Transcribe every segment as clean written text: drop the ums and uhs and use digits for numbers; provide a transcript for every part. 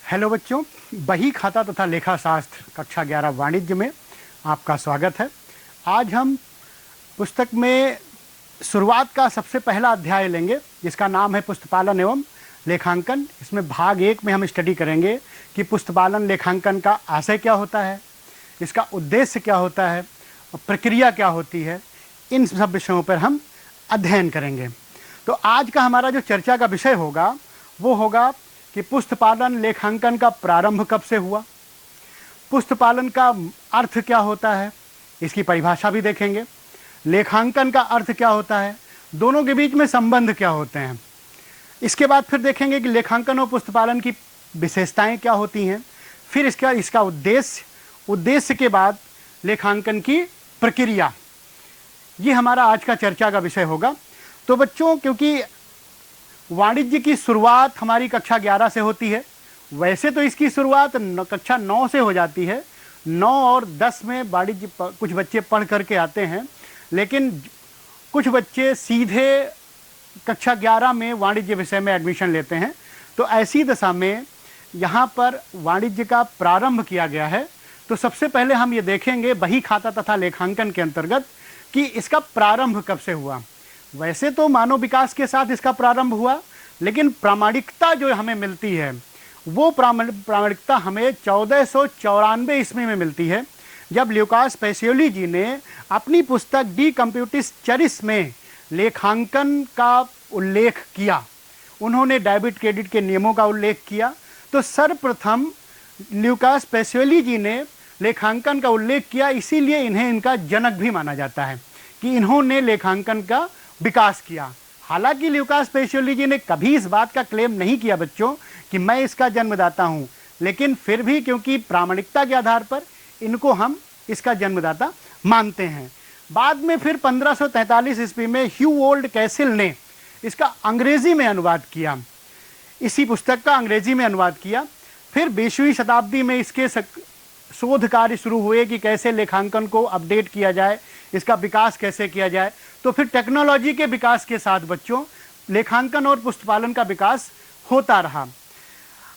Hello बच्चों, बही खाता तथा लेखा शास्त्र कक्षा 11 वाणिज्य में आपका स्वागत है। आज हम पुस्तक में शुरुआत का सबसे पहला अध्याय लेंगे जिसका नाम है पुस्तपालन एवं लेखांकन। इसमें भाग 1 में हम स्टडी करेंगे कि पुस्तपालन लेखांकन का आशय क्या होता है, इसका उद्देश्य क्या होता है और प्रक्रिया क्या होती है। इन सब विषयों पर हम अध्ययन करेंगे। तो आज का हमारा जो चर्चा का विषय होगा वो होगा कि पुस्तपालन लेखांकन का प्रारंभ कब से हुआ, पुस्तपालन का अर्थ क्या होता है, इसकी परिभाषा भी देखेंगे, लेखांकन का अर्थ क्या होता है, दोनों के बीच में संबंध क्या होते हैं। इसके बाद फिर देखेंगे कि लेखांकन और पुस्तपालन की विशेषताएं क्या होती हैं, फिर इसका उद्देश्य के बाद लेखांकन की प्रक्रिया। ये हमारा आज का चर्चा का विषय होगा। तो बच्चों, क्योंकि वाणिज्य की शुरुआत हमारी कक्षा 11 से होती है, वैसे तो इसकी शुरुआत कक्षा 9 से हो जाती है। 9 और 10 में वाणिज्य कुछ बच्चे पढ़ करके आते हैं, लेकिन कुछ बच्चे सीधे कक्षा 11 में वाणिज्य विषय में एडमिशन लेते हैं। तो ऐसी दशा में यहाँ पर वाणिज्य का प्रारंभ किया गया है। तो सबसे पहले हम ये देखेंगे बही खाता तथा लेखांकन के अंतर्गत कि इसका प्रारंभ कब से हुआ। वैसे तो मानव विकास के साथ इसका प्रारंभ हुआ, लेकिन प्रामाणिकता जो हमें मिलती है वो प्रामाणिकता हमें 1494 ईस्वी में मिलती है, जब ल्यूकास पेसियोली जी ने अपनी पुस्तक डी कंप्यूटिस चरिस में लेखांकन का उल्लेख किया। उन्होंने डेबिट क्रेडिट के नियमों का उल्लेख किया। तो सर्वप्रथम ल्यूकास पेसियोली जी ने लेखांकन का उल्लेख किया, इसीलिए इन्हें इनका जनक भी माना जाता है कि इन्होंने लेखांकन का विकास किया। हालांकि ल्यूकास पेसियोली जी ने कभी इस बात का क्लेम नहीं किया बच्चों कि मैं इसका जन्मदाता हूं, लेकिन फिर भी क्योंकि प्रामाणिकता के आधार पर इनको हम इसका जन्मदाता मानते हैं। बाद में फिर 1543 ईस्वी में ह्यू ओल्ड कैसिल ने इसका अंग्रेजी में अनुवाद किया, इसी पुस्तक का अंग्रेजी में अनुवाद किया। फिर 20वीं शताब्दी में इसके शोध कार्य शुरू हुए कि कैसे लेखांकन को अपडेट किया जाए, इसका विकास कैसे किया जाए। तो फिर टेक्नोलॉजी के विकास के साथ बच्चों लेखांकन और पुस्तपालन का विकास होता रहा।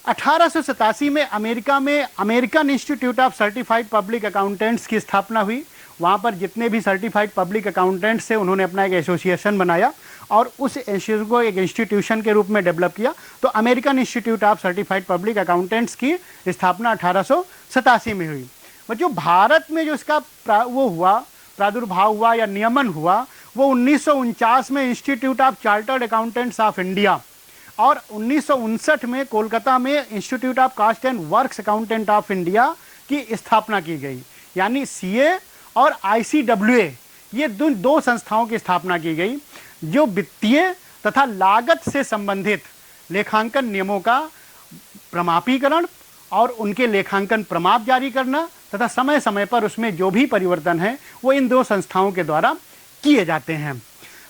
1887 में अमेरिका में American institute of certified public accountants की स्थापना हुई। वहाँ पर जितने भी सर्टिफाइड पब्लिक अकाउंटेंट्स थे उन्होंने अपना एक एसोसिएशन बनाया और उस इंस्टीट्यूट को एक इंस्टीट्यूशन के रूप में डेवलप किया। तो American institute of certified public accountants की स्थापना 1887 में हुई। बच्चों, भारत में जो इसका प्रादुर्भाव हुआ या नियमन हुआ वो 1949 में institute of chartered accountants of India और 1959 में कोलकाता में institute of cost and works accountant of India की स्थापना की गई। यानी सीए और आईसीडब्ल्यूए, ये दो संस्थाओं की स्थापना की गई जो वित्तीय तथा लागत से संबंधित लेखांकन नियमों का प्रमापीकरण और उनके लेखांकन प्रमाप जारी करना तथा समय समय पर उसमें जो भी परिवर्तन है वो इन दो संस्थाओं के द्वारा किए जाते हैं।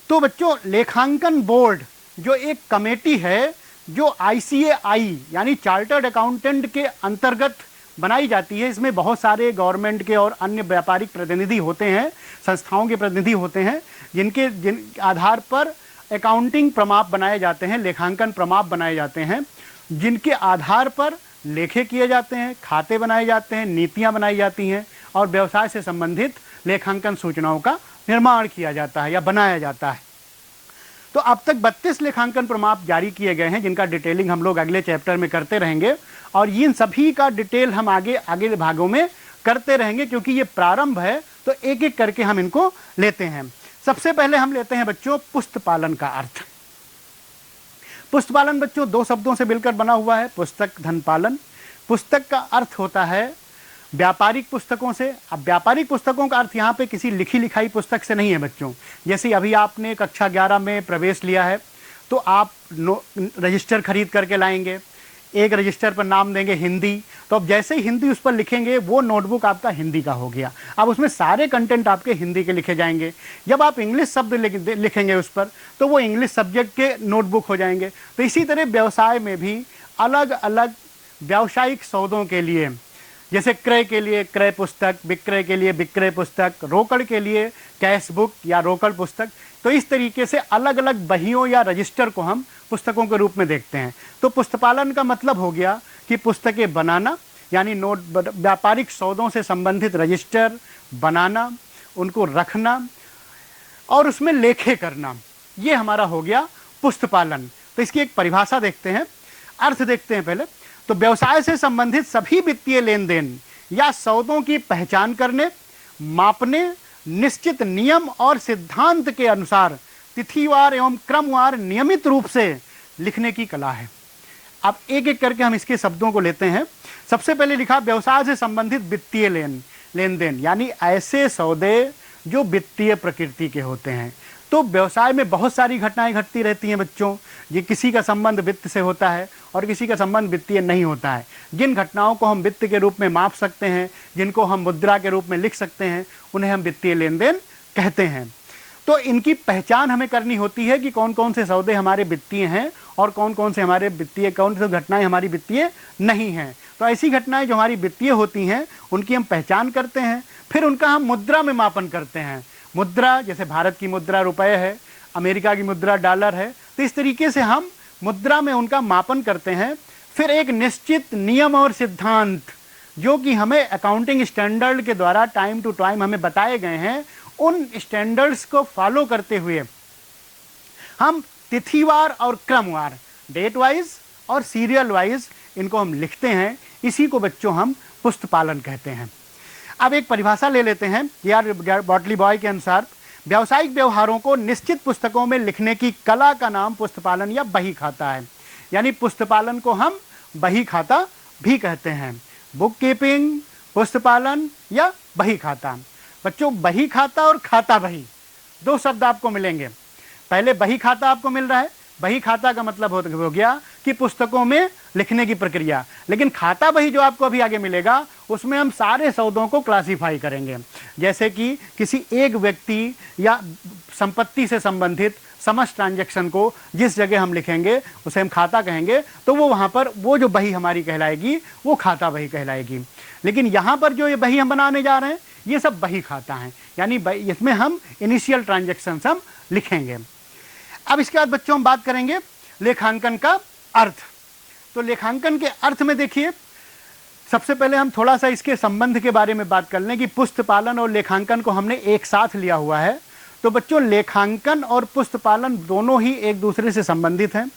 तो बच्चों, लेखांकन बोर्ड जो एक कमेटी है जो आईसीएआई यानी चार्टर्ड अकाउंटेंट के अंतर्गत बनाई जाती है, इसमें बहुत सारे गवर्नमेंट के और अन्य व्यापारिक प्रतिनिधि होते हैं, संस्थाओं के प्रतिनिधि होते हैं, जिन आधार पर अकाउंटिंग प्रमाप बनाए जाते हैं, लेखांकन प्रमाप बनाए जाते हैं, जिनके आधार पर लेखे किए जाते हैं, खाते बनाए जाते हैं, नीतियां बनाई जाती हैं और व्यवसाय से संबंधित लेखांकन सूचनाओं का निर्माण किया जाता है या बनाया जाता है। तो अब तक 32 लेखांकन प्रमाप जारी किए गए हैं, जिनका डिटेलिंग हम लोग अगले चैप्टर में करते रहेंगे और इन सभी का डिटेल हम आगे भागों में करते रहेंगे, क्योंकि ये प्रारंभ है तो एक एक करके हम इनको लेते हैं। सबसे पहले हम लेते हैं बच्चों पुस्तपालन का अर्थ। पुस्तपालन बच्चों 2 शब्दों से मिलकर बना हुआ है, पुस्तक धनपालन। पुस्तक का अर्थ होता है व्यापारिक पुस्तकों से। अब व्यापारिक पुस्तकों का अर्थ यहाँ पे किसी लिखी लिखाई पुस्तक से नहीं है बच्चों। जैसे अभी आपने कक्षा 11 में प्रवेश लिया है तो आप रजिस्टर खरीद करके लाएंगे, एक रजिस्टर पर नाम देंगे हिंदी, तो अब जैसे ही हिंदी उस पर लिखेंगे वो नोटबुक आपका हिंदी का हो गया। अब उसमें सारे कंटेंट आपके हिंदी के लिखे जाएंगे। जब आप इंग्लिश शब्द लिखेंगे उस पर तो वो इंग्लिश सब्जेक्ट के नोटबुक हो जाएंगे। तो इसी तरह व्यवसाय में भी अलग अलग व्यावसायिक सौदों के लिए, जैसे क्रय के लिए क्रय पुस्तक, विक्रय के लिए विक्रय पुस्तक, रोकड़ के लिए कैश बुक या रोकड़ पुस्तक, तो इस तरीके से अलग अलग बहियों या रजिस्टर को हम पुस्तकों के रूप में देखते हैं। तो पुस्तपालन का मतलब हो गया कि पुस्तकें बनाना, यानी नोट व्यापारिक सौदों से संबंधित रजिस्टर बनाना, उनको रखना और उसमें लेखे करना, ये हमारा हो गया पुस्तपालन। तो इसकी एक परिभाषा देखते हैं, अर्थ देखते हैं पहले। तो व्यवसाय से संबंधित सभी वित्तीय लेन देन या सौदों की पहचान करने, मापने, निश्चित नियम और सिद्धांत के अनुसार तिथिवार एवं क्रमवार नियमित रूप से लिखने की कला है। अब एक एक करके हम इसके शब्दों को लेते हैं। सबसे पहले लिखा व्यवसाय से संबंधित वित्तीय लेन देन, यानी ऐसे सौदे जो वित्तीय प्रकृति के होते हैं। तो व्यवसाय में बहुत सारी घटनाएं घटती रहती हैं बच्चों। ये किसी का संबंध वित्त से होता है और किसी का संबंध वित्तीय नहीं होता है। जिन घटनाओं को हम वित्त के रूप में माप सकते हैं, जिनको हम मुद्रा के रूप में लिख सकते हैं, उन्हें हम वित्तीय लेन देन कहते हैं। तो इनकी पहचान हमें करनी होती है कि कौन कौन से सौदे हमारे वित्तीय हैं और कौन कौन से हमारे वित्तीय, कौन सी घटनाएं हमारी वित्तीय नहीं हैं। तो ऐसी घटनाएं जो हमारी वित्तीय होती हैं उनकी हम पहचान करते हैं, फिर उनका हम मुद्रा में मापन करते हैं। मुद्रा, जैसे भारत की मुद्रा रुपये है, अमेरिका की मुद्रा डॉलर है, तो इस तरीके से हम मुद्रा में उनका मापन करते हैं। फिर एक निश्चित नियम और सिद्धांत जो कि हमें अकाउंटिंग स्टैंडर्ड के द्वारा टाइम टू टाइम हमें बताए गए हैं, उन स्टैंडर्ड्स को फॉलो करते हुए हम तिथिवार और क्रमवार, डेट वाइज और सीरियल वाइज इनको हम लिखते हैं। इसी को बच्चों हम पुस्तपालन कहते हैं। अब एक परिभाषा ले लेते हैं यार बॉटली बॉय के अनुसार। व्यावसायिक व्यवहारों को निश्चित पुस्तकों में लिखने की कला का नाम पुस्तपालन या बही खाता है। यानी पुस्तपालन को हम बही खाता भी कहते हैं। बुक कीपिंग, पुस्तपालन या बही खाता। बच्चों, बही खाता और खाता बही दो शब्द आपको मिलेंगे। पहले बही खाता आपको मिल रहा है। बही खाता का मतलब हो गया कि पुस्तकों में लिखने की प्रक्रिया। लेकिन खाता बही जो आपको अभी आगे मिलेगा उसमें हम सारे सौदों को क्लासिफाई करेंगे। जैसे कि किसी एक व्यक्ति या संपत्ति से संबंधित समस्त ट्रांजैक्शन को जिस जगह हम लिखेंगे उसे हम खाता कहेंगे, तो वो वहाँ पर वो जो बही हमारी कहलाएगी वो खाता बही कहलाएगी। लेकिन यहाँ पर जो ये बही हम बनाने जा रहे हैं ये सब बही खाता है, यानी इसमें हम इनिशियल ट्रांजैक्शंस हम लिखेंगे। अब इसके बाद बच्चों हम बात करेंगे लेखांकन का अर्थ। तो लेखांकन के अर्थ में देखिए, सबसे पहले हम थोड़ा सा इसके संबंध के बारे में बात कर लें कि पुस्तपालन और लेखांकन को हमने एक साथ लिया हुआ है। तो बच्चों, लेखांकन और पुस्तपालन दोनों ही एक दूसरे से संबंधित हैं।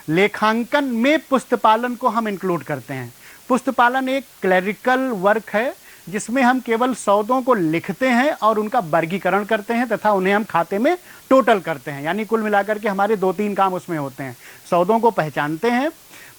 लेखांकन में पुस्तपालन को हम इंक्लूड करते हैं। पुस्तपालन एक क्लरिकल वर्क है जिसमें हम केवल सौदों को लिखते हैं और उनका वर्गीकरण करते हैं तथा उन्हें हम खाते में टोटल करते हैं। यानी कुल मिलाकर के हमारे 2-3 काम उसमें होते हैं। सौदों को पहचानते हैं,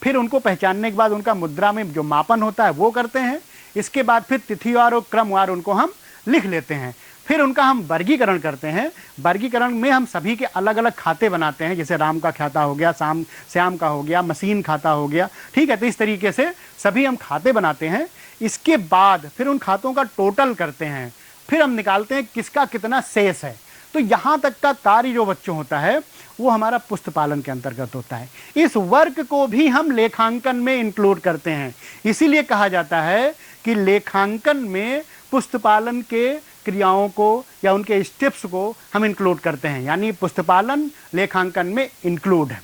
फिर उनको पहचानने के बाद उनका मुद्रा में जो मापन होता है वो करते हैं। इसके बाद फिर तिथिवार और क्रमवार उनको हम लिख लेते हैं। फिर उनका हम वर्गीकरण करते हैं। वर्गीकरण में हम सभी के अलग अलग खाते बनाते हैं, जैसे राम का खाता हो गया, श्याम का हो गया, मशीन खाता हो गया, ठीक है। तो इस तरीके से सभी हम खाते बनाते हैं। इसके बाद फिर उन खातों का टोटल करते हैं, फिर हम निकालते हैं किसका कितना शेष है। तो यहाँ तक का कार्य जो बच्चों होता है वो हमारा पुस्तपालन के अंतर्गत होता है। इस वर्क को भी हम लेखांकन में इंक्लूड करते हैं। इसीलिए कहा जाता है कि लेखांकन में पुस्तपालन के क्रियाओं को या उनके स्टेप्स को हम इंक्लूड करते हैं, यानी पुस्तपालन लेखांकन में इंक्लूड है।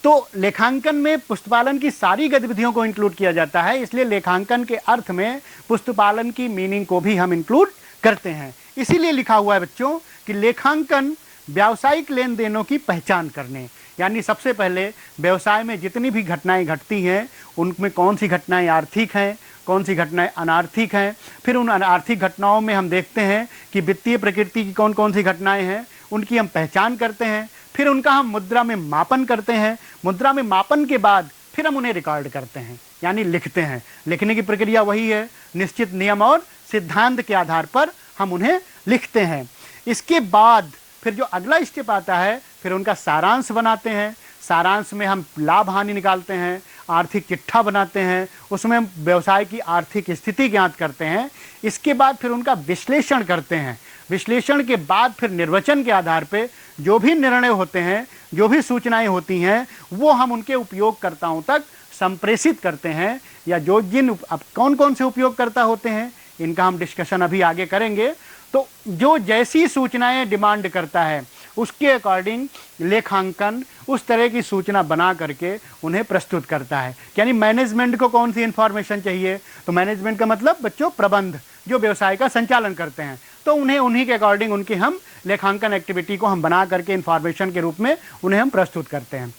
तो लेखांकन में पुस्तपालन की सारी गतिविधियों को इंक्लूड किया जाता है, इसलिए लेखांकन के अर्थ में पुस्तपालन की मीनिंग को भी हम इंक्लूड करते हैं। इसीलिए लिखा हुआ है बच्चों कि लेखांकन व्यावसायिक लेन देनों की पहचान करने, यानी सबसे पहले व्यवसाय में जितनी भी घटनाएं घटती हैं उनमें कौन सी घटनाएं आर्थिक हैं, कौन सी घटनाएं अनार्थिक हैं। फिर उन अनार्थिक घटनाओं में हम देखते हैं कि वित्तीय प्रकृति की कौन कौन सी घटनाएं हैं, उनकी हम पहचान करते हैं। फिर उनका हम मुद्रा में मापन करते हैं। मुद्रा में मापन के बाद फिर हम उन्हें रिकॉर्ड करते हैं, यानी लिखते हैं। लिखने की प्रक्रिया वही है, निश्चित नियम और सिद्धांत के आधार पर हम उन्हें लिखते हैं। इसके बाद फिर जो अगला स्टेप आता है, फिर उनका सारांश बनाते हैं। सारांश में हम लाभ हानि निकालते हैं, आर्थिक चिट्ठा बनाते हैं, उसमें हम व्यवसाय की आर्थिक स्थिति ज्ञात करते हैं। इसके बाद फिर उनका विश्लेषण करते हैं। विश्लेषण के बाद फिर निर्वचन के आधार पे जो भी निर्णय होते हैं, जो भी सूचनाएं होती हैं, वो हम उनके उपयोगकर्ताओं तक संप्रेषित करते हैं। या जो जिन अब कौन कौन से उपयोगकर्ता होते हैं इनका हम डिस्कशन अभी आगे करेंगे। तो जो जैसी सूचनाएं डिमांड करता है उसके अकॉर्डिंग लेखांकन उस तरह की सूचना बना करके उन्हें प्रस्तुत करता है। यानी मैनेजमेंट को कौन सी इंफॉर्मेशन चाहिए, तो मैनेजमेंट का मतलब बच्चों प्रबंध, जो व्यवसाय का संचालन करते हैं, तो उन्हें उन्हीं के अकॉर्डिंग उनकी हम लेखांकन एक्टिविटी को हम बना करके इंफॉर्मेशन के रूप में उन्हें हम प्रस्तुत करते हैं।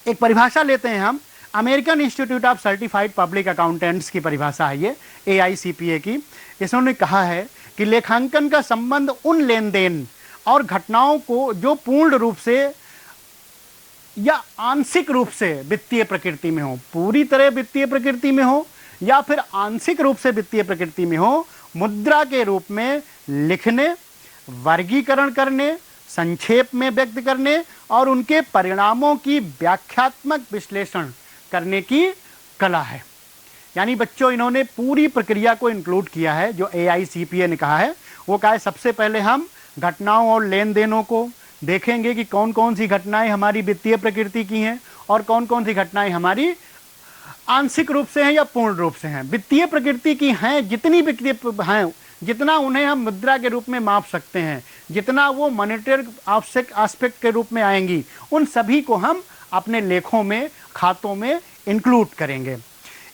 एक परिभाषा लेते हैं हम, American institute of certified public accountants की परिभाषा है ये, AICPA की। इसने कहा है कि लेखांकन का संबंध उन लेन देन और घटनाओं को जो पूर्ण रूप से या आंशिक रूप से वित्तीय प्रकृति में हो, पूरी तरह वित्तीय प्रकृति में हो या फिर आंशिक रूप से वित्तीय प्रकृति में हो, मुद्रा के रूप में लिखने, वर्गीकरण करने, संक्षेप में व्यक्त करने और उनके परिणामों की व्याख्यात्मक विश्लेषण करने की कला है। यानी बच्चों इन्होंने पूरी प्रक्रिया को इंक्लूड किया है। जो AICPA ने कहा है वो कहा है सबसे पहले हम घटनाओं और लेन देनों को देखेंगे कि कौन कौन सी घटनाएं हमारी वित्तीय प्रकृति की हैं और कौन कौन सी घटनाएं हमारी आंशिक रूप से हैं या पूर्ण रूप से हैं। वित्तीय प्रकृति की हैं जितनी वित्तीय हैं, जितना उन्हें हम मुद्रा के रूप में माप सकते हैं, जितना वो मॉनेटरी एस्पेक्ट के रूप में आएंगी, उन सभी को हम अपने लेखों में, खातों में इंक्लूड करेंगे।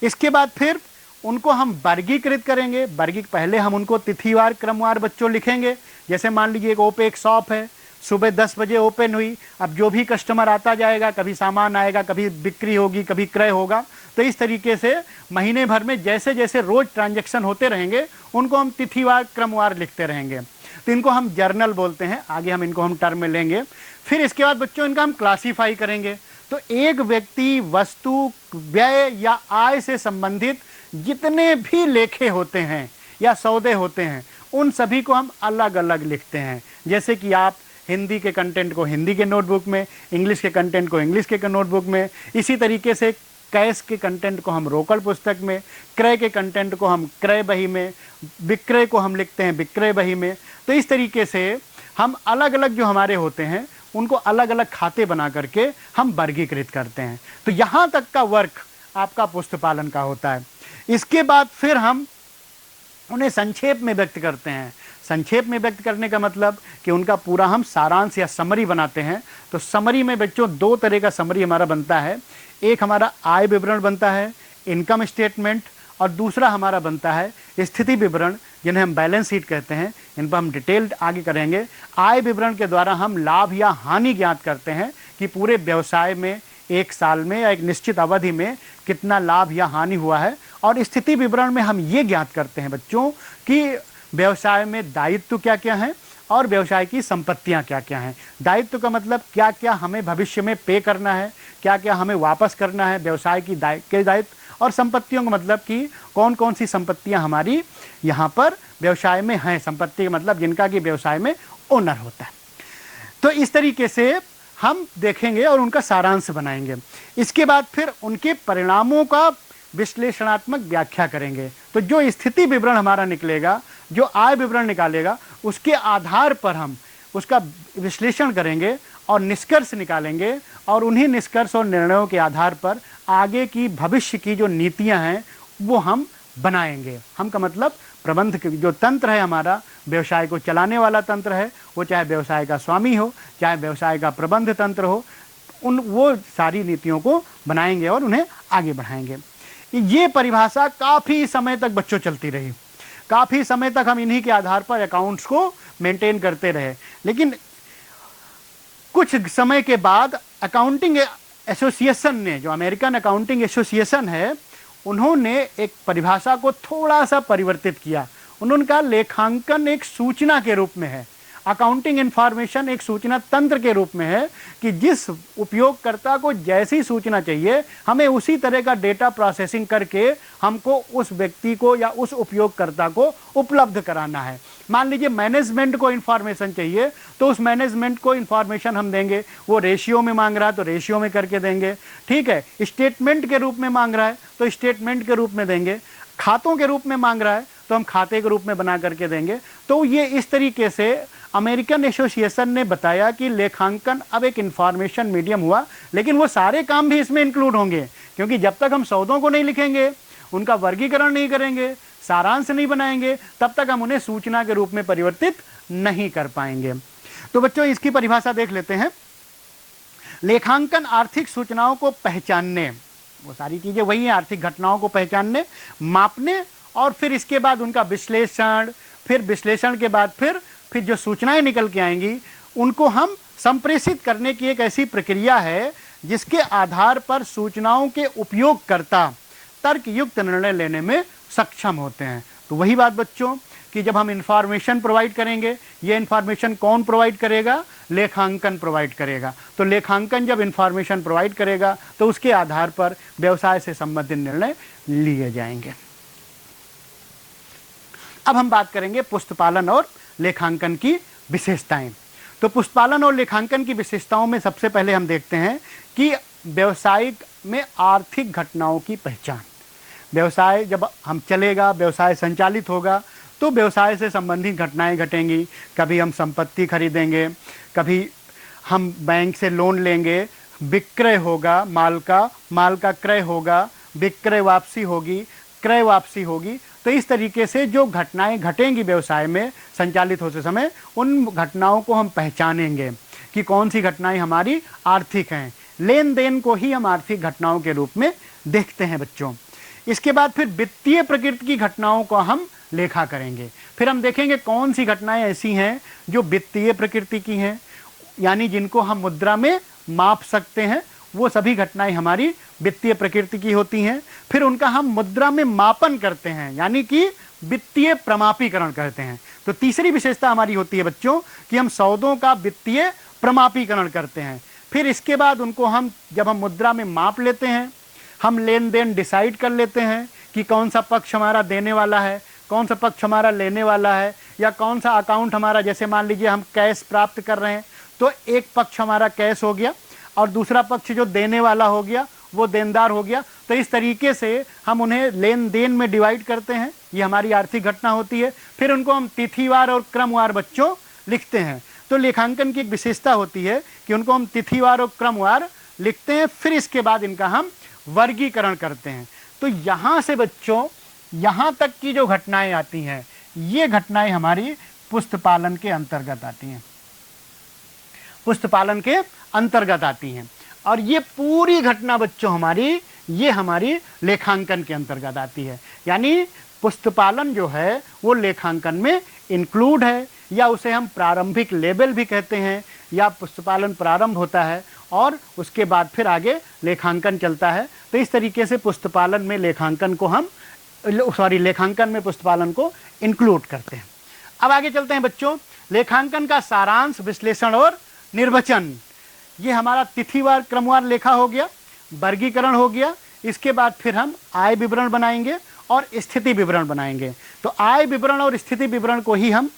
इसके बाद फिर उनको हम वर्गीकृत करेंगे। पहले हम उनको तिथिवार क्रमवार बच्चों लिखेंगे। जैसे मान लीजिए एक शॉप है, सुबह 10 बजे ओपन हुई, अब जो भी कस्टमर आता जाएगा, कभी सामान आएगा, कभी बिक्री होगी, कभी क्रय होगा, तो इस तरीके से महीने भर में जैसे जैसे रोज ट्रांजैक्शन होते रहेंगे उनको हम तिथिवार क्रमवार लिखते रहेंगे। तो इनको हम जर्नल बोलते हैं, आगे हम इनको हम टर्म में लेंगे। फिर इसके बाद बच्चों इनका हम क्लासीफाई करेंगे। तो एक व्यक्ति, वस्तु, व्यय या आय से संबंधित जितने भी लेखे होते हैं या सौदे होते हैं उन सभी को हम अलग अलग लिखते हैं। जैसे कि आप हिंदी के कंटेंट को हिंदी के नोटबुक में, इंग्लिश के कंटेंट को इंग्लिश के नोटबुक में, इसी तरीके से कैश के कंटेंट को हम रोकड़ पुस्तक में, क्रय के कंटेंट को हम क्रय बही में, विक्रय को हम लिखते हैं विक्रय बही में। तो इस तरीके से हम अलग अलग जो हमारे होते हैं उनको अलग अलग खाते बना करके हम वर्गीकृत करते हैं। तो यहाँ तक का वर्क आपका पुस्तपालन का होता है। इसके बाद फिर हम उन्हें संक्षेप में व्यक्त करते हैं। संक्षेप में व्यक्त करने का मतलब कि उनका पूरा हम सारांश या समरी बनाते हैं। तो समरी में बच्चों 2 तरह का समरी हमारा बनता है। एक हमारा आय विवरण बनता है, इनकम स्टेटमेंट, और दूसरा हमारा बनता है स्थिति विवरण, जिन्हें हम बैलेंस शीट कहते हैं। इन पर हम डिटेल्ड आगे करेंगे। आय विवरण के द्वारा हम लाभ या हानि ज्ञात करते हैं कि पूरे व्यवसाय में एक साल में या एक निश्चित अवधि में कितना लाभ या हानि हुआ है। और स्थिति विवरण में हम ये ज्ञात करते हैं बच्चों कि व्यवसाय में दायित्व क्या क्या हैं और व्यवसाय की संपत्तियां क्या क्या हैं। दायित्व का मतलब क्या क्या हमें भविष्य में पे करना है, क्या क्या हमें वापस करना है व्यवसाय की के दायित्व, और संपत्तियों का मतलब कि कौन कौन सी संपत्तियां हमारी यहाँ पर व्यवसाय में हैं। संपत्ति का मतलब जिनका कि व्यवसाय में ओनर होता है। तो इस तरीके से हम देखेंगे और उनका सारांश बनाएंगे। इसके बाद फिर उनके परिणामों का विश्लेषणात्मक व्याख्या करेंगे। तो जो स्थिति विवरण हमारा निकलेगा, जो आय विवरण निकालेगा, उसके आधार पर हम उसका विश्लेषण करेंगे और निष्कर्ष निकालेंगे, और उन्हीं निष्कर्ष और निर्णयों के आधार पर आगे की भविष्य की जो नीतियां हैं वो हम बनाएंगे। हम का मतलब प्रबंध जो तंत्र है हमारा, व्यवसाय को चलाने वाला तंत्र है, वो चाहे व्यवसाय का स्वामी हो, चाहे व्यवसाय का प्रबंध तंत्र हो, वो सारी नीतियों को बनाएंगे और उन्हें आगे बढ़ाएंगे। ये परिभाषा काफ़ी समय तक बच्चों चलती रही। काफ़ी समय तक हम इन्हीं के आधार पर अकाउंट्स को मेंटेन करते रहे। लेकिन कुछ समय के बाद अकाउंटिंग एसोसिएशन ने, जो अमेरिकन अकाउंटिंग एसोसिएशन है, उन्होंने एक परिभाषा को थोड़ा सा परिवर्तित किया। उन्होंने कहा लेखांकन एक सूचना के रूप में है, अकाउंटिंग इंफॉर्मेशन एक सूचना तंत्र के रूप में है कि जिस उपयोगकर्ता को जैसी सूचना चाहिए हमें उसी तरह का डेटा प्रोसेसिंग करके हमको उस व्यक्ति को या उस उपयोगकर्ता को उपलब्ध कराना है। मान लीजिए मैनेजमेंट को इंफॉर्मेशन चाहिए तो उस मैनेजमेंट को इंफॉर्मेशन हम देंगे, वो रेशियो में मांग रहा है तो रेशियो में करके देंगे, ठीक है। स्टेटमेंट के रूप में मांग रहा है तो स्टेटमेंट के रूप में देंगे, खातों के रूप में मांग रहा है तो हम खाते के रूप में बना करके देंगे। तो ये इस तरीके से अमेरिकन एसोसिएशन ने बताया कि लेखांकन अब एक इंफॉर्मेशन मीडियम हुआ, लेकिन वो सारे काम भी इसमें इंक्लूड होंगे, क्योंकि जब तक हम सौदों को नहीं लिखेंगे, उनका वर्गीकरण नहीं करेंगे, सारांश नहीं बनाएंगे, तब तक हम उन्हें सूचना के रूप में परिवर्तित नहीं कर पाएंगे। तो बच्चों इसकी परिभाषा देख लेते हैं। लेखांकन आर्थिक सूचनाओं को पहचानने, वो सारी चीजें वही हैं, आर्थिक घटनाओं को पहचानने, मापने और फिर इसके बाद उनका विश्लेषण, फिर विश्लेषण के बाद फिर जो सूचनाएं निकल के आएंगी उनको हम संप्रेषित करने की एक ऐसी प्रक्रिया है जिसके आधार पर सूचनाओं के उपयोगकर्ता तर्कयुक्त निर्णय लेने में सक्षम होते हैं। तो वही बात बच्चों कि जब हम इंफॉर्मेशन प्रोवाइड करेंगे, ये इंफॉर्मेशन कौन प्रोवाइड करेगा? लेखांकन प्रोवाइड करेगा। तो लेखांकन जब इंफॉर्मेशन प्रोवाइड करेगा तो उसके आधार पर व्यवसाय से संबंधित निर्णय लिए जाएंगे। अब हम बात करेंगे पुस्तपालन और लेखांकन की विशेषताएं। तो पुस्तपालन और लेखांकन की विशेषताओं में सबसे पहले हम देखते हैं कि व्यवसायिक में आर्थिक घटनाओं की पहचान। व्यवसाय जब हम चलेगा, व्यवसाय संचालित होगा तो व्यवसाय से संबंधित घटनाएं घटेंगी। कभी हम संपत्ति खरीदेंगे, कभी हम बैंक से लोन लेंगे, विक्रय होगा, माल का क्रय होगा, विक्रय वापसी होगी, क्रय वापसी होगी। तो इस तरीके से जो घटनाएं घटेंगी व्यवसाय में संचालित होते समय, उन घटनाओं को हम पहचानेंगे कि कौन सी घटनाएं हमारी आर्थिक हैं। लेन देन को ही हम आर्थिक घटनाओं के रूप में देखते हैं बच्चों। इसके बाद फिर वित्तीय प्रकृति की घटनाओं को हम लेखा करेंगे। फिर हम देखेंगे कौन सी घटनाएं ऐसी हैं जो वित्तीय प्रकृति की हैं, यानी जिनको हम मुद्रा में माप सकते हैं, वो सभी घटनाएं हमारी वित्तीय प्रकृति की होती हैं। फिर उनका हम मुद्रा में मापन करते हैं, यानी कि वित्तीय प्रमापीकरण करते हैं। तो तीसरी विशेषता हमारी होती है बच्चों कि हम सौदों का वित्तीय प्रमापीकरण करते हैं। फिर इसके बाद उनको हम जब हम मुद्रा में माप लेते हैं, हम लेन देन डिसाइड कर लेते हैं कि कौन सा पक्ष हमारा देने वाला है, कौन सा पक्ष हमारा लेने वाला है, या कौन सा अकाउंट हमारा, जैसे मान लीजिए हम कैश प्राप्त कर रहे हैं तो एक पक्ष हमारा कैश हो गया और दूसरा पक्ष जो देने वाला हो गया वो देनदार हो गया। तो इस तरीके से हम उन्हें लेन देन में डिवाइड करते हैं, ये हमारी आर्थिक घटना होती है। फिर उनको हम तिथिवार और क्रमवार बच्चों लिखते हैं। तो लेखांकन की एक विशेषता होती है कि उनको हम तिथिवार और क्रमवार लिखते हैं, फिर इसके बाद इनका हम वर्गीकरण करते हैं। तो यहाँ से बच्चों यहाँ तक की जो घटनाएं आती हैं, ये घटनाएं हमारी पुस्तपालन के अंतर्गत आती हैं, पुस्तपालन के अंतर्गत आती हैं। और ये पूरी घटना बच्चों हमारी, ये हमारी लेखांकन के अंतर्गत आती है। यानी पुस्तपालन जो है वो लेखांकन में इंक्लूड है, या उसे हम प्रारंभिक लेवल भी कहते हैं, या पुस्तपालन प्रारंभ होता है और उसके बाद फिर आगे लेखांकन चलता है। तो इस तरीके से पुस्तपालन में लेखांकन को हम लेखांकन में पुस्तपालन को इंक्लूड करते हैं। अब आगे चलते हैं बच्चों। लेखांकन का सारांश, विश्लेषण और निर्वचन, ये हमारा तिथिवार क्रमवार लेखा हो गया, वर्गीकरण हो गया। इसके बाद फिर हम आय विवरण बनाएंगे और स्थिति विवरण बनाएंगे। तो आय विवरण और स्थिति विवरण को ही हम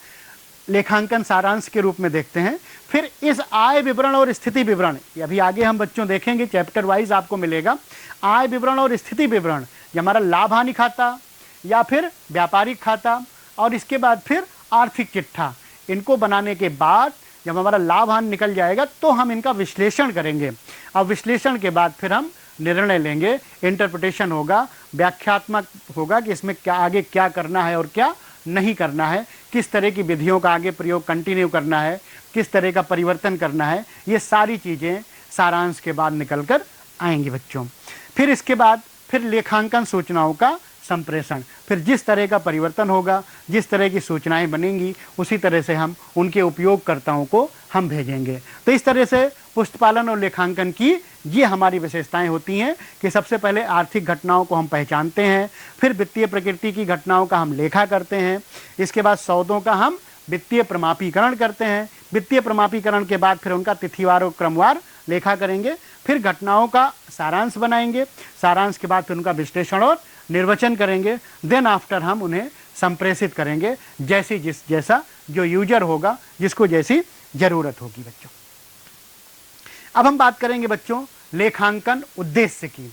लेखांकन सारांश के रूप में देखते हैं। फिर इस आय विवरण और स्थिति विवरण, अभी आगे हम बच्चों देखेंगे, चैप्टर वाइज आपको मिलेगा। आय विवरण और स्थिति विवरण, ये हमारा लाभ हानि खाता या फिर व्यापारिक खाता, और इसके बाद फिर आर्थिक चिट्ठा। इनको बनाने के बाद जब हमारा लाभ हानि निकल जाएगा तो हम इनका विश्लेषण करेंगे। अब विश्लेषण के बाद फिर हम निर्णय लेंगे, इंटरप्रिटेशन होगा, व्याख्यात्मक होगा कि इसमें क्या आगे क्या करना है और क्या नहीं करना है, किस तरह की विधियों का आगे प्रयोग कंटिन्यू करना है, किस तरह का परिवर्तन करना है। ये सारी चीज़ें सारांश के बाद निकल कर आएंगी बच्चों। फिर इसके बाद फिर लेखांकन सूचनाओं का संप्रेषण, फिर जिस तरह का परिवर्तन होगा, जिस तरह की सूचनाएं बनेंगी, उसी तरह से हम उनके उपयोगकर्ताओं को हम भेजेंगे। तो इस तरह से पुस्तपालन और लेखांकन की ये हमारी विशेषताएं होती हैं कि सबसे पहले आर्थिक घटनाओं को हम पहचानते हैं, फिर वित्तीय प्रकृति की घटनाओं का हम लेखा करते हैं, इसके बाद सौदों का हम वित्तीय प्रमापीकरण करते हैं, वित्तीय प्रमापीकरण के बाद फिर उनका तिथिवार और क्रमवार लेखा करेंगे, फिर घटनाओं का सारांश बनाएंगे, सारांश के बाद फिर उनका विश्लेषण और निर्वचन करेंगे। देन आफ्टर हम उन्हें संप्रेषित करेंगे जैसा जो यूजर होगा, जिसको जैसी जरूरत होगी बच्चों। अब हम बात करेंगे बच्चों लेखांकन उद्देश्य की,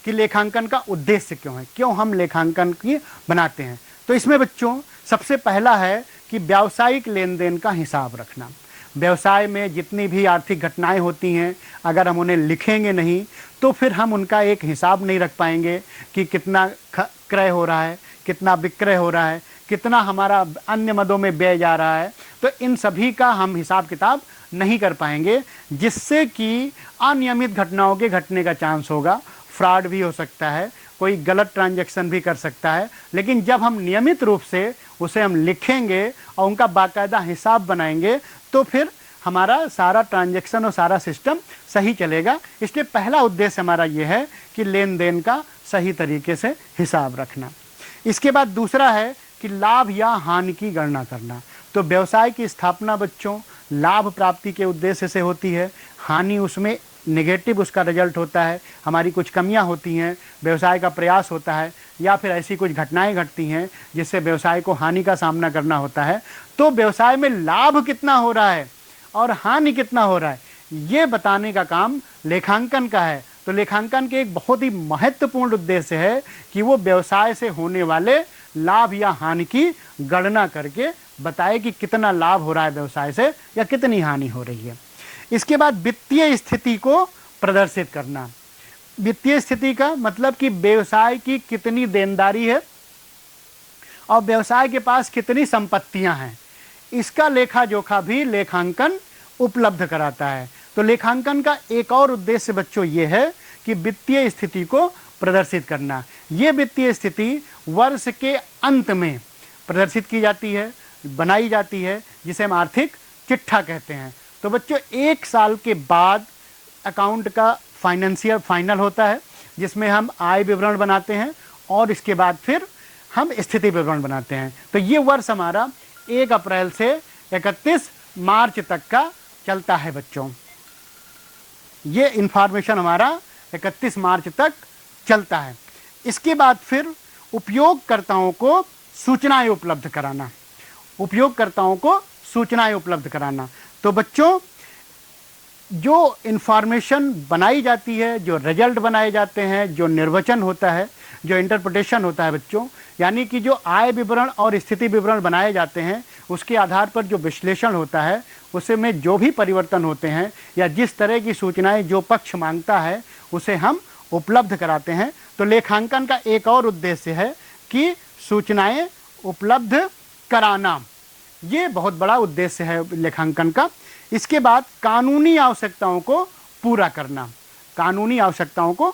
कि लेखांकन का उद्देश्य क्यों है, क्यों हम लेखांकन की बनाते हैं। तो इसमें बच्चों सबसे पहला है कि व्यावसायिक लेन देन का हिसाब रखना। व्यवसाय में जितनी भी आर्थिक घटनाएं होती हैं, अगर हम उन्हें लिखेंगे नहीं तो फिर हम उनका एक हिसाब नहीं रख पाएंगे कि कितना क्रय हो रहा है, कितना विक्रय हो रहा है, कितना हमारा अन्य मदों में व्यय जा रहा है, तो इन सभी का हम हिसाब किताब नहीं कर पाएंगे, जिससे कि अनियमित घटनाओं के घटने का चांस होगा, फ्रॉड भी हो सकता है, कोई गलत ट्रांजैक्शन भी कर सकता है। लेकिन जब हम नियमित रूप से उसे हम लिखेंगे और उनका बाकायदा हिसाब बनाएंगे, तो फिर हमारा सारा ट्रांजैक्शन और सारा सिस्टम सही चलेगा। इसलिए पहला उद्देश्य हमारा ये है कि लेन देन का सही तरीके से हिसाब रखना। इसके बाद दूसरा है कि लाभ या हानि की गणना करना। तो व्यवसाय की स्थापना बच्चों लाभ प्राप्ति के उद्देश्य से होती है, हानि उसमें नेगेटिव उसका रिजल्ट होता है, हमारी कुछ कमियां होती हैं, व्यवसाय का प्रयास होता है, या फिर ऐसी कुछ घटनाएं घटती हैं जिससे व्यवसाय को हानि का सामना करना होता है। तो व्यवसाय में लाभ कितना हो रहा है और हानि कितना हो रहा है, ये बताने का काम लेखांकन का है। तो लेखांकन के एक बहुत ही महत्वपूर्ण उद्देश्य है कि वो व्यवसाय से होने वाले लाभ या हानि की गणना करके बताए कि कितना लाभ हो रहा है व्यवसाय से या कितनी हानि हो रही है। इसके बाद वित्तीय स्थिति को प्रदर्शित करना। वित्तीय स्थिति का मतलब कि व्यवसाय की कितनी देनदारी है और व्यवसाय के पास कितनी संपत्तियां हैं, इसका लेखा जोखा भी लेखांकन उपलब्ध कराता है। तो लेखांकन का एक और उद्देश्य बच्चों ये है कि वित्तीय स्थिति को प्रदर्शित करना। ये वित्तीय स्थिति वर्ष के अंत में प्रदर्शित की जाती है, बनाई जाती है, जिसे हम आर्थिक चिट्ठा कहते हैं। तो बच्चों 1 साल के बाद अकाउंट का फाइनेंशियल फाइनल होता है, जिसमें हम आय विवरण बनाते हैं और इसके बाद फिर हम स्थिति विवरण बनाते हैं। तो ये वर्ष हमारा 1 अप्रैल से 31 मार्च तक का चलता है बच्चों। ये इंफॉर्मेशन हमारा 31 मार्च तक चलता है। इसके बाद फिर उपयोगकर्ताओं को सूचनाएं उपलब्ध कराना। उपयोगकर्ताओं को सूचनाएं उपलब्ध कराना। तो बच्चों जो इंफॉर्मेशन बनाई जाती है, जो रिजल्ट बनाए जाते हैं, जो निर्वचन होता है, जो इंटरप्रिटेशन होता है बच्चों, यानी कि जो आय विवरण और स्थिति विवरण बनाए जाते हैं, उसके आधार पर जो विश्लेषण होता है, उसमें जो भी परिवर्तन होते हैं या जिस तरह की सूचनाएं जो पक्ष मांगता है उसे हम उपलब्ध कराते हैं। तो लेखांकन का एक और उद्देश्य है कि सूचनाएं उपलब्ध कराना। ये बहुत बड़ा उद्देश्य है लेखांकन का। इसके बाद कानूनी आवश्यकताओं को पूरा करना। कानूनी आवश्यकताओं को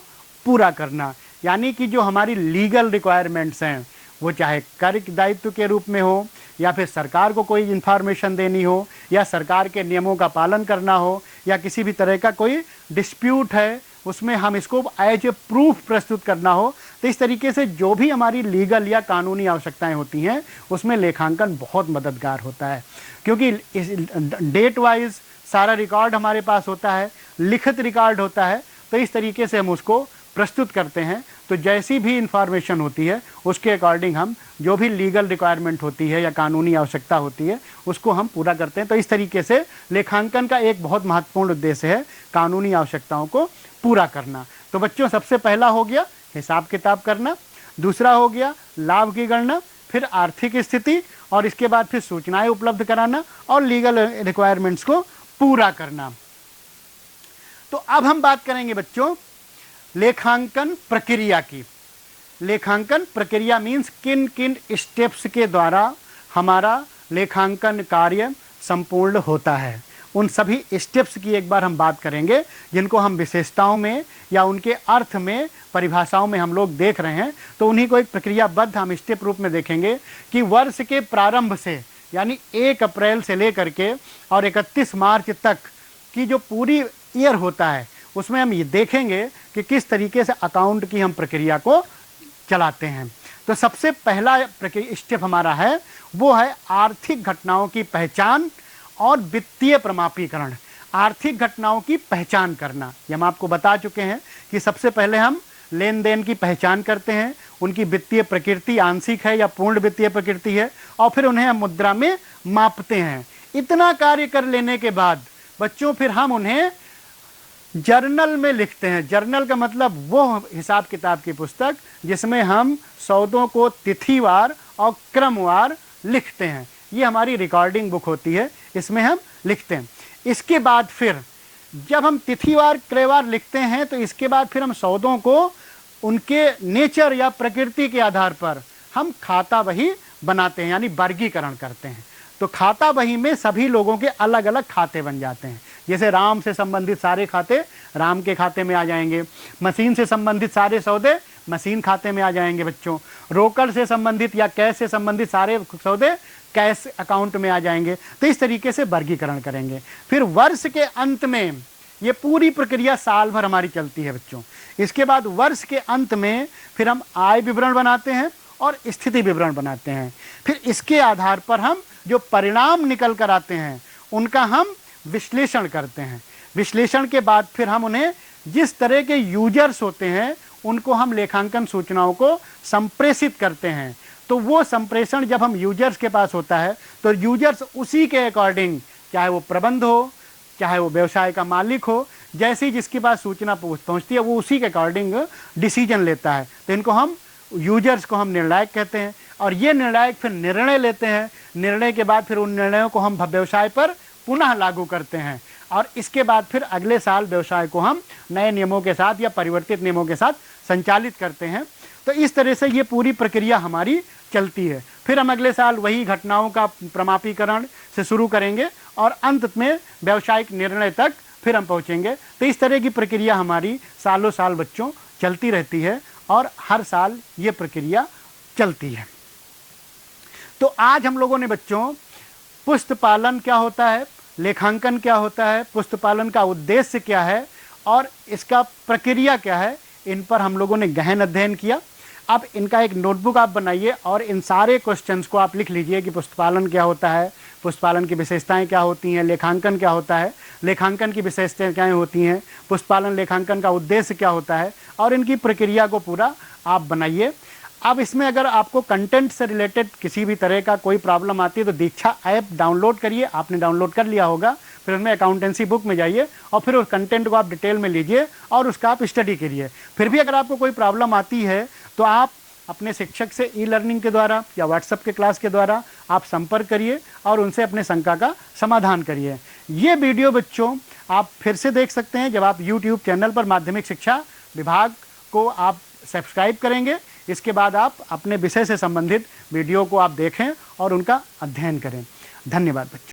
पूरा करना यानी कि जो हमारी लीगल रिक्वायरमेंट्स हैं, वो चाहे कर दायित्व के रूप में हो या फिर सरकार को कोई इन्फॉर्मेशन देनी हो या सरकार के नियमों का पालन करना हो या किसी भी तरह का कोई डिस्प्यूट है उसमें हम इसको एज ए प्रूफ प्रस्तुत करना हो। तो इस तरीके से जो भी हमारी लीगल या कानूनी आवश्यकताएं होती हैं उसमें लेखांकन बहुत मददगार होता है, क्योंकि इस डेट वाइज सारा रिकॉर्ड हमारे पास होता है, लिखित रिकॉर्ड होता है। तो इस तरीके से हम उसको प्रस्तुत करते हैं। तो जैसी भी इंफॉर्मेशन होती है उसके अकॉर्डिंग हम जो भी लीगल रिक्वायरमेंट होती है या कानूनी आवश्यकता होती है उसको हम पूरा करते हैं। तो इस तरीके से लेखांकन का एक बहुत महत्वपूर्ण उद्देश्य है कानूनी आवश्यकताओं को पूरा करना। तो बच्चों सबसे पहला हो गया हिसाब किताब करना, दूसरा हो गया लाभ की गणना, फिर आर्थिक स्थिति और इसके बाद फिर सूचनाएं उपलब्ध कराना और लीगल रिक्वायरमेंट्स को पूरा करना। तो अब हम बात करेंगे बच्चों लेखांकन प्रक्रिया की। लेखांकन प्रक्रिया मीन्स किन किन स्टेप्स के द्वारा हमारा लेखांकन कार्य संपूर्ण होता है। उन सभी स्टेप्स की एक बार हम बात करेंगे जिनको हम विशेषताओं में या उनके अर्थ में परिभाषाओं में हम लोग देख रहे हैं। तो उन्हीं को एक प्रक्रियाबद्ध हम स्टेप रूप में देखेंगे कि वर्ष के प्रारंभ से यानी 1 अप्रैल से लेकर के और 31 मार्च तक की जो पूरी ईयर होता है उसमें हम ये देखेंगे कि किस तरीके से अकाउंट की हम प्रक्रिया को चलाते हैं। तो सबसे पहला स्टेप हमारा है वो है आर्थिक घटनाओं की पहचान और वित्तीय प्रमाणीकरण। आर्थिक घटनाओं की पहचान करना, ये हम आपको बता चुके हैं कि सबसे पहले हम लेन देन की पहचान करते हैं, उनकी वित्तीय प्रकृति आंशिक है या पूर्ण वित्तीय प्रकृति है, और फिर उन्हें हम मुद्रा में मापते हैं। इतना कार्य कर लेने के बाद बच्चों फिर हम उन्हें जर्नल में लिखते हैं। जर्नल का मतलब वो हिसाब किताब की पुस्तक जिसमें हम सौदों को तिथिवार और क्रमवार लिखते हैं। ये हमारी रिकॉर्डिंग बुक होती है, इसमें हम लिखते हैं। इसके बाद फिर जब हम तिथिवार क्रयवार लिखते हैं तो इसके बाद फिर हम सौदों को उनके नेचर या प्रकृति के आधार पर हम खाता बही बनाते हैं, यानी वर्गीकरण करते हैं। तो खाता बही में सभी लोगों के अलग अलग खाते बन जाते हैं। जैसे राम से संबंधित सारे खाते राम के खाते में आ जाएंगे, मशीन से संबंधित सारे सौदे मशीन खाते में आ जाएंगे बच्चों, रोकड़ से संबंधित या कैश से संबंधित सारे सौदे कैश अकाउंट में आ जाएंगे। तो इस तरीके से वर्गीकरण करेंगे। फिर वर्ष के अंत में ये पूरी प्रक्रिया साल भर हमारी चलती है बच्चों। इसके बाद वर्ष के अंत में फिर हम आय विवरण बनाते हैं और स्थिति विवरण बनाते हैं। फिर इसके आधार पर हम जो परिणाम निकल कर आते हैं उनका हम विश्लेषण करते हैं। विश्लेषण के बाद फिर हम उन्हें, जिस तरह के यूजर्स होते हैं उनको हम लेखांकन सूचनाओं को संप्रेषित करते हैं। तो वो संप्रेषण जब हम यूजर्स के पास होता है तो यूजर्स उसी के अकॉर्डिंग, चाहे वो प्रबंध हो, चाहे वो व्यवसाय का मालिक हो, जैसी जिसके पास सूचना पहुंचती है वो उसी के अकॉर्डिंग डिसीजन लेता है। तो इनको हम यूजर्स को हम निर्णायक कहते हैं। और ये निर्णायक फिर निर्णय लेते हैं। निर्णय के बाद फिर उन निर्णयों को हम व्यवसाय पर पुनः लागू करते हैं और इसके बाद फिर अगले साल व्यवसाय को हम नए नियमों के साथ या परिवर्तित नियमों के साथ संचालित करते हैं। तो इस तरह से ये पूरी प्रक्रिया हमारी चलती है। फिर हम अगले साल वही घटनाओं का प्रमापीकरण से शुरू करेंगे और अंत में व्यावसायिक निर्णय तक फिर हम पहुंचेंगे। तो इस तरह की प्रक्रिया हमारी सालों साल बच्चों चलती रहती है और हर साल ये प्रक्रिया चलती है। तो आज हम लोगों ने बच्चों पुस्त पालन क्या होता है, लेखांकन क्या होता है, पुस्त पालन का उद्देश्य क्या है और इसका प्रक्रिया क्या है, इन पर हम लोगों ने गहन अध्ययन किया। अब इनका एक नोटबुक आप बनाइए और इन सारे क्वेश्चंस को आप लिख लीजिए कि पुस्तपालन क्या होता है, पुस्तपालन की विशेषताएं क्या होती हैं, लेखांकन क्या होता है, लेखांकन की विशेषताएं क्या होती हैं, पुस्तपालन लेखांकन का उद्देश्य क्या होता है और इनकी प्रक्रिया को पूरा आप बनाइए। अब इसमें अगर आपको कंटेंट से रिलेटेड किसी भी तरह का कोई प्रॉब्लम आती है तो दीक्षा ऐप डाउनलोड करिए। आपने डाउनलोड कर लिया होगा, फिर उसमें अकाउंटेंसी बुक में जाइए और फिर उस कंटेंट को आप डिटेल में लीजिए और उसका आप स्टडी करिए। फिर भी अगर आपको कोई प्रॉब्लम आती है तो आप अपने शिक्षक से ई-लर्निंग के द्वारा या व्हाट्सएप के क्लास के द्वारा आप संपर्क करिए और उनसे अपने शंका का समाधान करिए। ये वीडियो बच्चों आप फिर से देख सकते हैं जब आप यूट्यूब चैनल पर माध्यमिक शिक्षा विभाग को आप सब्सक्राइब करेंगे। इसके बाद आप अपने विषय से संबंधित वीडियो को आप देखें और उनका अध्ययन करें। धन्यवाद बच्चों।